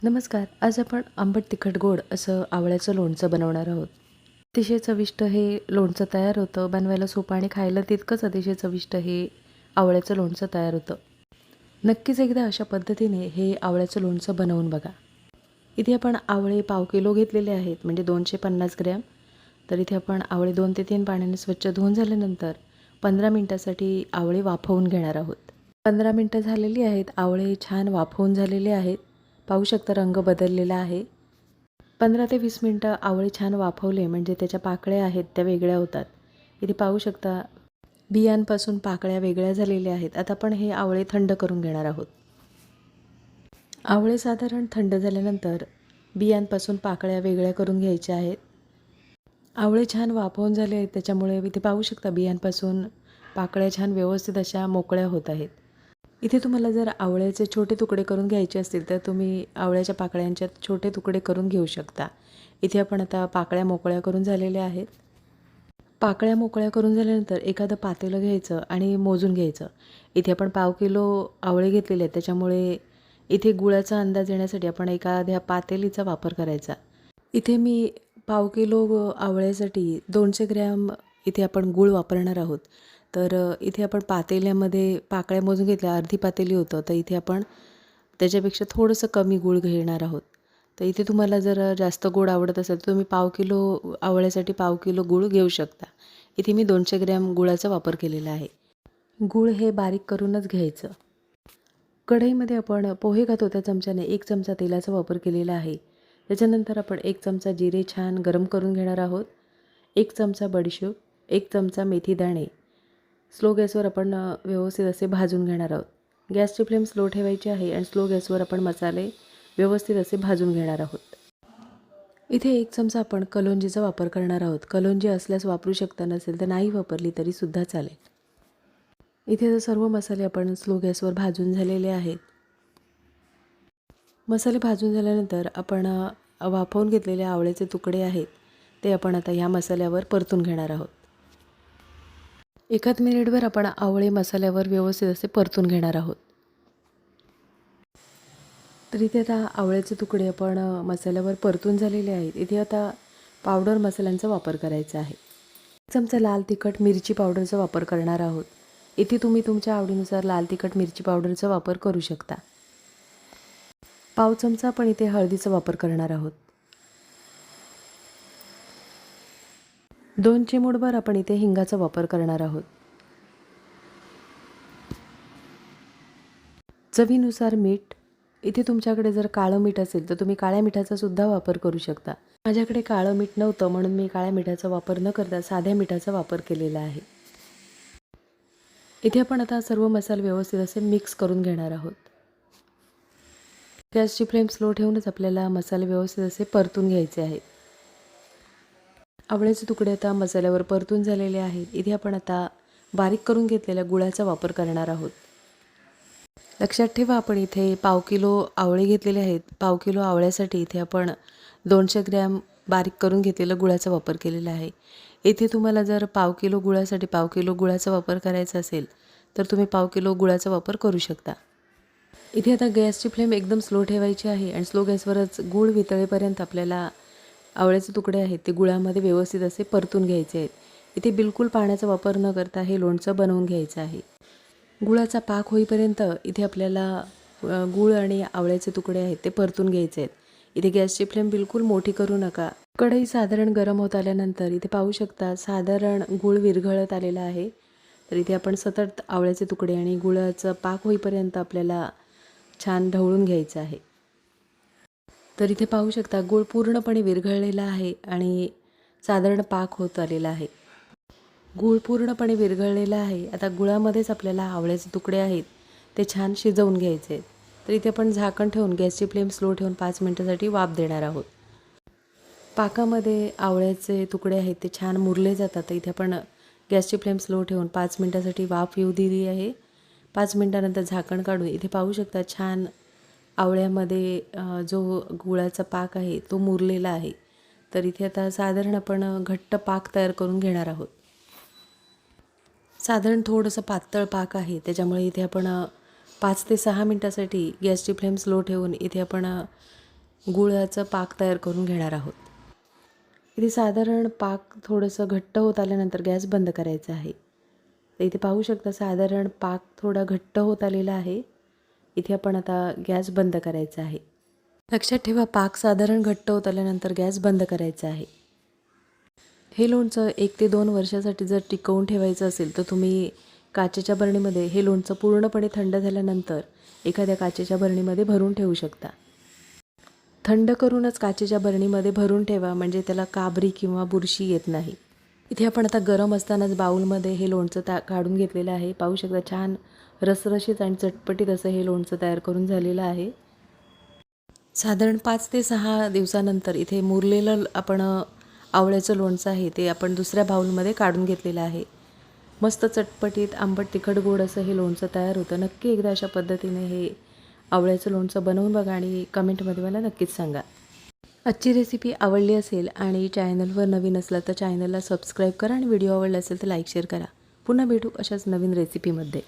नमस्कार. आज आपण आंबट तिखट गोड असं आवळ्याचं लोणचं बनवणार आहोत. अतिशय चविष्ट हे लोणचं तयार होतं. बनवायला सोपं आणि खायला तितकंच अतिशय चविष्ट हे आवळ्याचं लोणचं तयार होतं. नक्कीच एकदा अशा पद्धतीने हे आवळ्याचं लोणचं बनवून बघा. इथे आपण आवळे पाव किलो घेतलेले आहेत, म्हणजे 250 ग्रॅम. तर इथे आपण आवळे 2 ते 3 पाण्याने स्वच्छ धुवून झाल्यानंतर 15 मिनिटासाठी आवळे वाफवून घेणार आहोत. 15 मिनिटं झालेली आहेत. आवळे छान वाफवून झालेले आहेत. पाहू शकता रंग बदललेला आहे. 15 ते 20 मिनिटं आवळे छान वाफवले म्हणजे त्याच्या पाकळ्या आहेत त्या वेगळ्या होतात. इथे पाहू शकता बियांपासून पाकळ्या वेगळ्या झालेल्या आहेत. आता आपण हे आवळे थंड करून घेणार आहोत. आवळे साधारण थंड झाल्यानंतर बियांपासून पाकळ्या वेगळ्या करून घ्यायच्या आहेत. आवळे छान वाफवून झाले आहेत, त्याच्यामुळे इथे पाहू शकता बियांपासून पाकळ्या छान व्यवस्थित अशा मोकळ्या होत आहेत. इथे तुम्हाला जर आवळ्याचे छोटे तुकडे करून घ्यायचे असतील तर तुम्ही आवळ्याच्या पाकळ्यांचे छोटे तुकडे करून घेऊ शकता. इथे आपण आता पाकळ्या मोकळ्या करून झालेल्या आहेत. पाकळ्या मोकळ्या करून झाल्यानंतर एखादं पातेलं घ्यायचं आणि मोजून घ्यायचं. इथे आपण पाव किलो आवळे घेतलेले आहेत, त्याच्यामुळे इथे गुळाचा अंदाज येण्यासाठी आपण एखाद्या पातेलीचा वापर करायचा. इथे मी पाव किलो आवळ्यासाठी 200 ग्रॅम इथे आपण गूळ वापरणार आहोत. तर इथे आपण पातेल्यामध्ये पाकळ्या मोजून घेतल्या, अर्धी पातेली होतं, तर इथे आपण त्याच्यापेक्षा थोडंसं कमी गूळ घेणार आहोत. तर इथे तुम्हाला जर जास्त गोड आवडत असेल तर तुम्ही पाव किलो आवळ्यासाठी पाव किलो गूळ घेऊ शकता. इथे मी 200 ग्रॅम गुळाचा वापर केलेला आहे. गूळ हे बारीक करूनच घ्यायचं. कढईमध्ये आपण पोहे खातो त्या चमच्याने 1 चमचा तेलाचा वापर केलेला आहे. त्याच्यानंतर आपण 1 चमचा जिरे छान गरम करून घेणार आहोत. 1 चमचा बडीशोप, 1 चमचा मेथीदाणे स्लो गॅसवर आपण व्यवस्थित असे भाजून घेणार आहोत. गॅसची फ्लेम स्लो ठेवायची आहे आणि स्लो गॅसवर आपण मसाले व्यवस्थित असे भाजून घेणार आहोत. इथे 1 चमचा आपण कलोंजीचा वापर करणार आहोत. कलोंजी असल्यास वापरू शकता, नसेल तर नाही वापरली तरीसुद्धा चालेल. इथे सर्व मसाले आपण स्लो गॅसवर भाजून झालेले आहेत. मसाले भाजून झाल्यानंतर आपण वाफवून घेतलेले आवळ्याचे तुकडे आहेत ते आपण आता ह्या मसाल्यावर परतून घेणार आहोत. 1 मिनिटभर आपण आवळे मसाल्यावर व्यवस्थित असे परतून घेणार आहोत. तर इथे आता आवळ्याचे तुकडे आपण मसाल्यावर परतून झालेले आहेत. इथे आता पावडर मसाल्यांचा वापर करायचा आहे. 1 चमचा लाल तिखट मिरची पावडरचा वापर करणार आहोत. इथे तुम्ही तुमच्या आवडीनुसार लाल तिखट मिरची पावडरचा वापर करू शकता. पाव चमचा आपण इथे हळदीचा वापर करणार आहोत. 2 चिमूटभर आपण इथे हिंगाचा वापर करणार आहोत. चवीनुसार मीठ. इथे तुमच्याकडे जर काळं मीठ असेल तर तुम्ही काळ्या मिठाचा सुद्धा वापर करू शकता. माझ्याकडे काळं मीठ नव्हतं म्हणून मी काळ्या मिठाचा वापर न करता साध्या मिठाचा वापर केलेला आहे. इथे आपण आता सर्व मसाले व्यवस्थित असे मिक्स करून घेणार आहोत. गॅसची फ्लेम स्लो ठेवूनच आपल्याला मसाले व्यवस्थित असे परतून घ्यायचे आहेत. आवळ्याचे तुकडे आता मसाल्यावर परतून झालेले आहेत. इथे आपण आता बारीक करून घेतलेल्या गुळाचा वापर करणार आहोत. लक्षात ठेवा आपण इथे पाव किलो आवळे घेतलेले आहेत. पाव किलो आवळ्यासाठी इथे आपण 200 ग्रॅम बारीक करून घेतलेला गुळाचा वापर केलेला आहे. इथे तुम्हाला जर पाव किलो गुळासाठी पाव किलो गुळाचा वापर करायचा असेल तर तुम्ही पाव किलो गुळाचा वापर करू शकता. इथे आता गॅसची फ्लेम एकदम स्लो ठेवायची आहे आणि स्लो गॅसवरच गूळ वितळेपर्यंत आपल्याला आवळ्याचे तुकडे आहेत ते गुळामध्ये व्यवस्थित असे परतून घ्यायचे आहेत. इथे बिलकुल पाण्याचा वापर न करता हे लोणचं बनवून घ्यायचं आहे. गुळाचा पाक होईपर्यंत इथे आपल्याला गूळ आणि आवळ्याचे तुकडे आहेत ते परतून घ्यायचे आहेत. इथे गॅसची फ्लेम बिलकुल मोठी करू नका. कढई साधारण गरम होत आल्यानंतर इथे पाहू शकता साधारण गूळ विरघळत आलेला आहे. तर इथे आपण सतत आवळ्याचे तुकडे आणि गुळाचं पाक होईपर्यंत आपल्याला छान ढवळून घ्यायचं आहे. तर इथे पाहू शकता गूळ पूर्णपणे विरघळलेला आहे आणि साधारण पाक होत आलेला आहे. गूळ पूर्णपणे विरघळलेला आहे. आता गुळामध्येच आपल्याला आवळ्याचे तुकडे आहेत ते छान शिजवून घ्यायचे आहेत. तर इथे आपण झाकण ठेवून गॅसची फ्लेम स्लो ठेवून 5 मिनिटासाठी वाफ देणार आहोत. पाकामध्ये आवळ्याचे तुकडे आहेत ते छान मुरले जातात. तर इथे आपण गॅसची फ्लेम स्लो ठेवून 5 मिनिटासाठी वाफ येऊ दिली आहे. 5 मिनिटानंतर झाकण काढून इथे पाहू शकता छान आवळ्यामध्ये जो गुळाचा पाक आहे तो मुरलेला आहे. तर इथे आता साधारण आपण घट्ट पाक तयार करून घेणार आहोत. साधारण थोडंसं पातळ पाक आहे, त्याच्यामुळे इथे आपण 5 ते 6 मिनिटासाठी गॅसची फ्लेम स्लो ठेवून इथे आपण गुळाचं पाक तयार करून घेणार आहोत. इथे साधारण पाक थोडंसं घट्ट होत आल्यानंतर गॅस बंद करायचा आहे. तर इथे पाहू शकता साधारण पाक थोडा घट्ट होत आलेला आहे. इथे आपण आता गॅस बंद करायचा आहे. लक्षात ठेवा, पाक साधारण घट्ट होत आल्यानंतर गॅस बंद करायचा आहे. हे लोणचं 1 ते 2 वर्षासाठी जर टिकवून ठेवायचं असेल तर तुम्ही काचेच्या बरणीमध्ये हे लोणचं पूर्णपणे थंड झाल्यानंतर एखाद्या काचेच्या बरणीमध्ये भरून ठेवू शकता. थंड करूनच काचेच्या बरणीमध्ये भरून ठेवा, म्हणजे त्याला काबरी किंवा बुरशी येत नाही. इथे आपण आता गरम असतानाच बाऊलमध्ये हे लोणचं काढून घेतलेलं आहे. पाहू शकता छान रसरशीत आणि चटपटीत असं हे लोणचं तयार करून झालेलं आहे. साधारण 5 ते 6 दिवसानंतर इथे मुरलेलं आपण आवळ्याचं लोणचं आहे ते आपण दुसऱ्या बाऊलमध्ये काढून घेतलेलं आहे. मस्त चटपटीत आंबट तिखट गोड असं हे लोणचं तयार होतं. नक्की एकदा अशा पद्धतीने हे आवळ्याचं लोणचं बनवून बघा आणि कमेंटमध्ये मला नक्कीच सांगा. आजची रेसिपी आवडली असेल आणि चॅनलवर नवीन असला तर चॅनलला सबस्क्राईब करा आणि व्हिडिओ आवडला असेल तर लाईक शेअर करा. पुन्हा भेटू अशाच नवीन रेसिपीमध्ये.